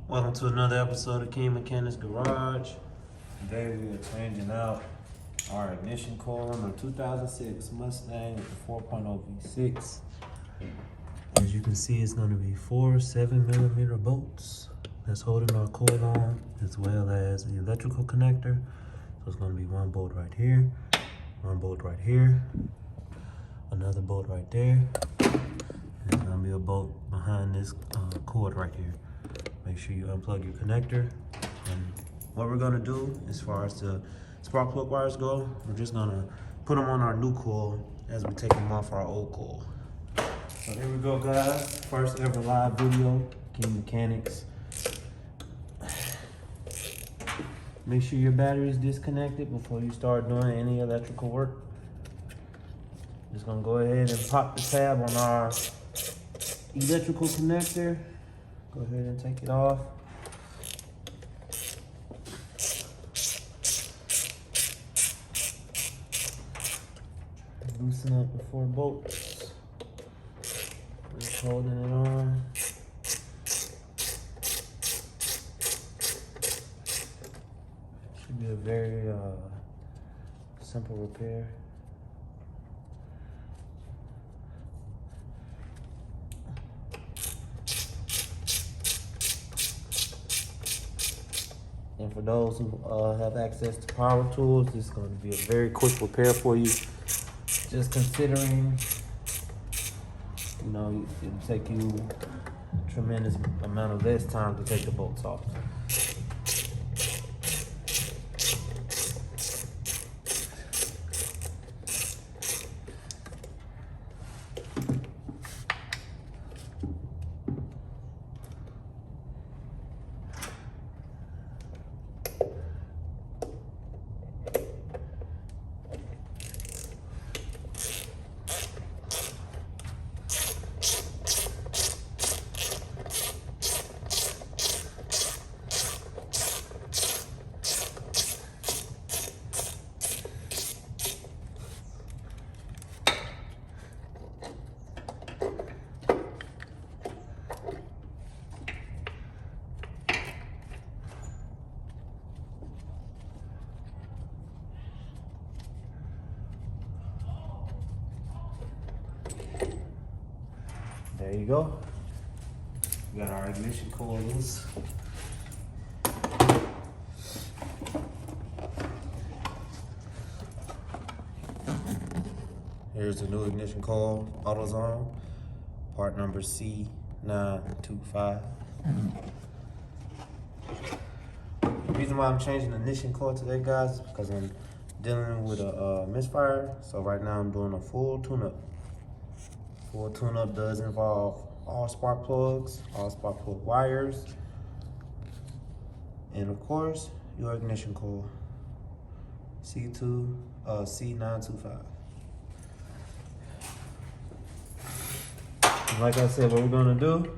Welcome to another episode of King Mechanics Garage. Today we are changing out our ignition coil on a 2006 Mustang with the 4.0 V6. As you can see, it's going to be 4 7mm bolts that's holding our coil on, as well as the electrical connector. So it's going to be one bolt right here, one bolt right here, another bolt right there, and there's going to be a bolt behind this cord right here. Make sure you unplug your connector. And what we're gonna do as far as the spark plug wires go, we're just gonna put them on our new coil as we take them off our old coil. So here we go, guys. First ever live video, King Mechanics. Make sure your battery is disconnected before you start doing any electrical work. Just gonna go ahead and pop the tab on our electrical connector. Go ahead and take it off. Loosen up the 4 bolts. Just holding it on. Should be a very simple repair. And for those who have access to power tools, this is going to be a very quick repair for you. Just considering, you know, it'll take you a tremendous amount of less time to take the bolts off. There you go. We got our ignition coil loose. Here's the new ignition coil, AutoZone, part number C925. The reason why I'm changing the ignition coil today, guys, is because I'm dealing with a misfire. So right now I'm doing a full tune-up. Full tune-up does involve all spark plugs, all spark plug wires, and of course, your ignition coil, C925. And like I said, what we're gonna do,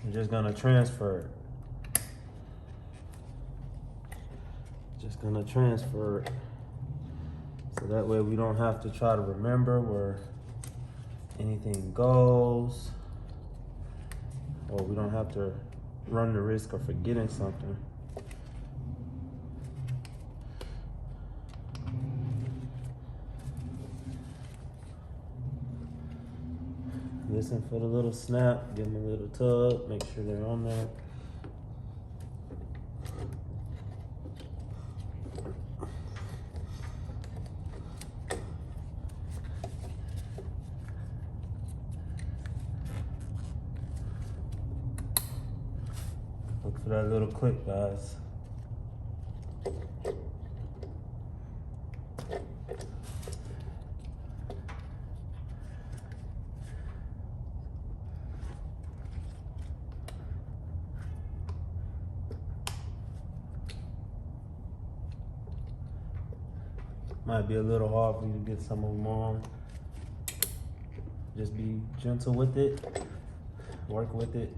we're just gonna transfer it. Just gonna transfer it. So that way we don't have to try to remember where anything goes, or we don't have to run the risk of forgetting something. Listen for the little snap, give them a little tug, make sure they're on there. Look for that little click, guys. Might be a little hard for you to get some of them on. Just be gentle with it, work with it.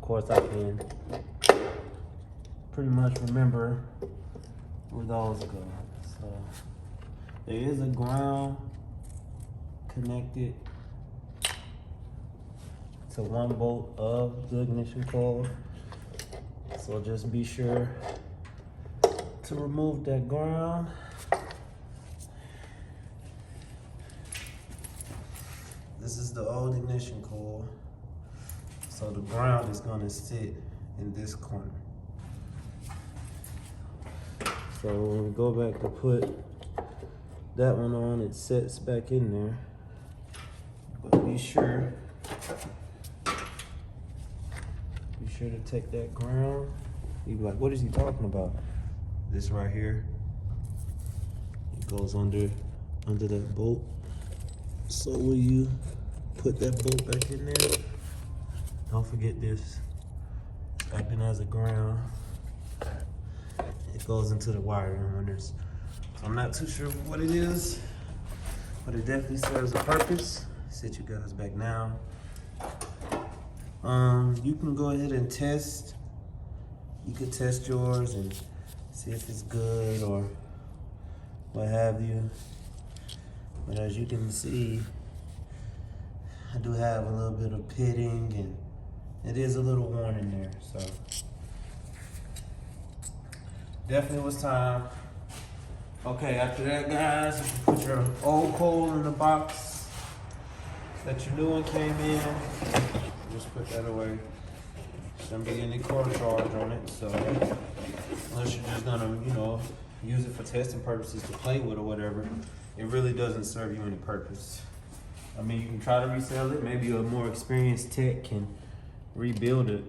course, I can pretty much remember where those go. So There is a ground connected to one bolt of the ignition coil. So just be sure to remove that ground. This is the old ignition coil. So the ground is gonna sit in this corner. So when we go back to put that one on, it sets back in there. But be sure to take that ground. You'd be like, what is he talking about? This right here, it goes under that bolt. So when you put that bolt back in there, don't forget this, acting as a ground. It goes into the wiring harness. So I'm not too sure what it is, but it definitely serves a purpose. Sit you guys back now. You can go ahead and test. You could test yours and see if it's good or what have you. But as you can see, I do have a little bit of pitting and it is a little worn in there, so definitely was time. Okay, after that, guys, you can put your old coil in the box that your new one came in. Just put that away. Shouldn't be any core charge on it, so unless you're just gonna, use it for testing purposes to play with or whatever, it really doesn't serve you any purpose. I mean, you can try to resell it. Maybe a more experienced tech can rebuild it.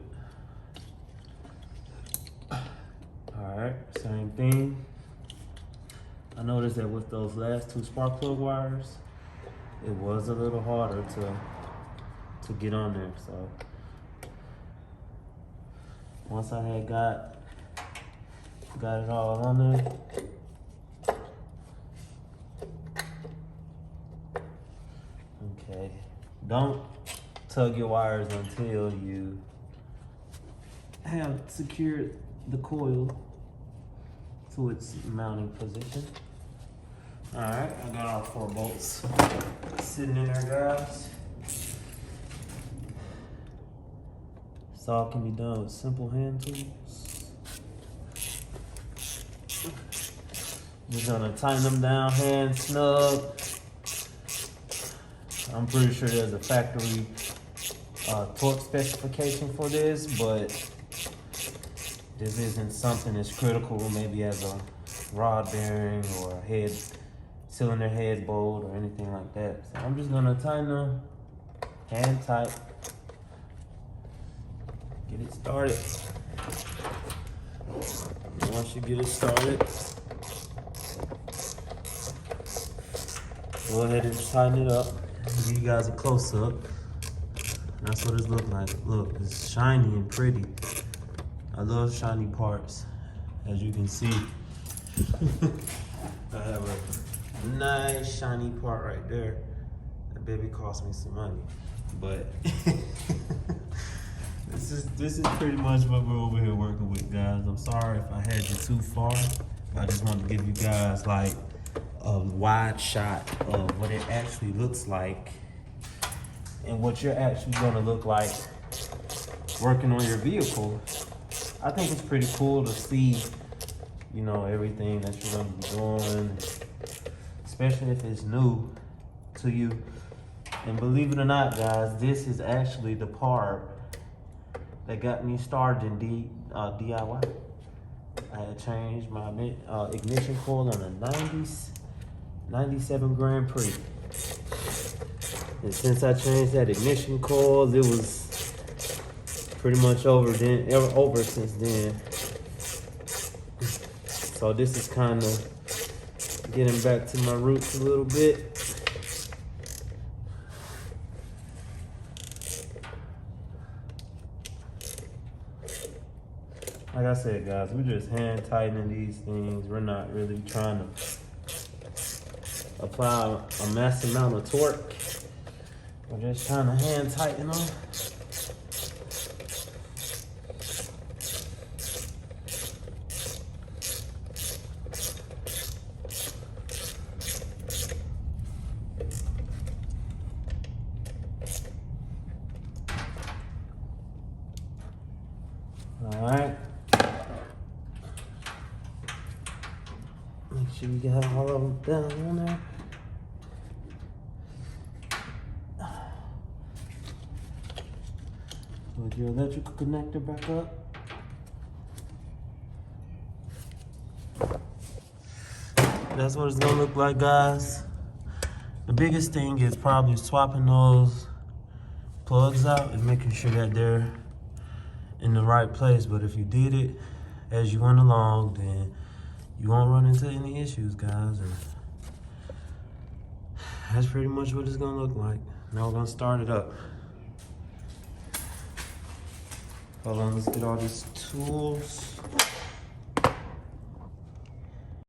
All right, same thing. I noticed that with those last two spark plug wires, it was a little harder to get on there. So once I had got it all on there, okay, don't tug your wires until you have secured the coil to its mounting position. All right, I got all 4 bolts sitting in there, guys. This all can be done with simple hand tools. Just gonna tighten them down hand snug. I'm pretty sure there's a factory torque specification for this, but this isn't something as critical maybe as a rod bearing or a head cylinder head bolt or anything like that. So I'm just gonna tighten them hand tight. Get it started. And once you get it started, go ahead and tighten it up. Give you guys a close up. That's what it looks like. Look, it's shiny and pretty. I love shiny parts, as you can see. I have a nice shiny part right there. That baby cost me some money, but this is pretty much what we're over here working with, guys. I'm sorry if I had you too far. I just wanted to give you guys like a wide shot of what it actually looks like and what you're actually gonna look like working on your vehicle. I think it's pretty cool to see, everything that you're gonna be doing, especially if it's new to you. And believe it or not, guys, this is actually the part that got me started in DIY. I had changed my ignition coil on a 97 Grand Prix. And since I changed that ignition coil, it was pretty much over since then. So this is kind of getting back to my roots a little bit. Like I said, guys, we're just hand tightening these things. We're not really trying to apply a mass amount of torque. We're just trying to hand tighten them. Make sure you got all of them down on there. Put your electrical connector back up. That's what it's gonna look like, guys. The biggest thing is probably swapping those plugs out and making sure that they're in the right place. But if you did it as you went along, then you won't run into any issues, guys. And that's pretty much what it's gonna look like. Now we're gonna start it up. Hold on, let's get all these tools.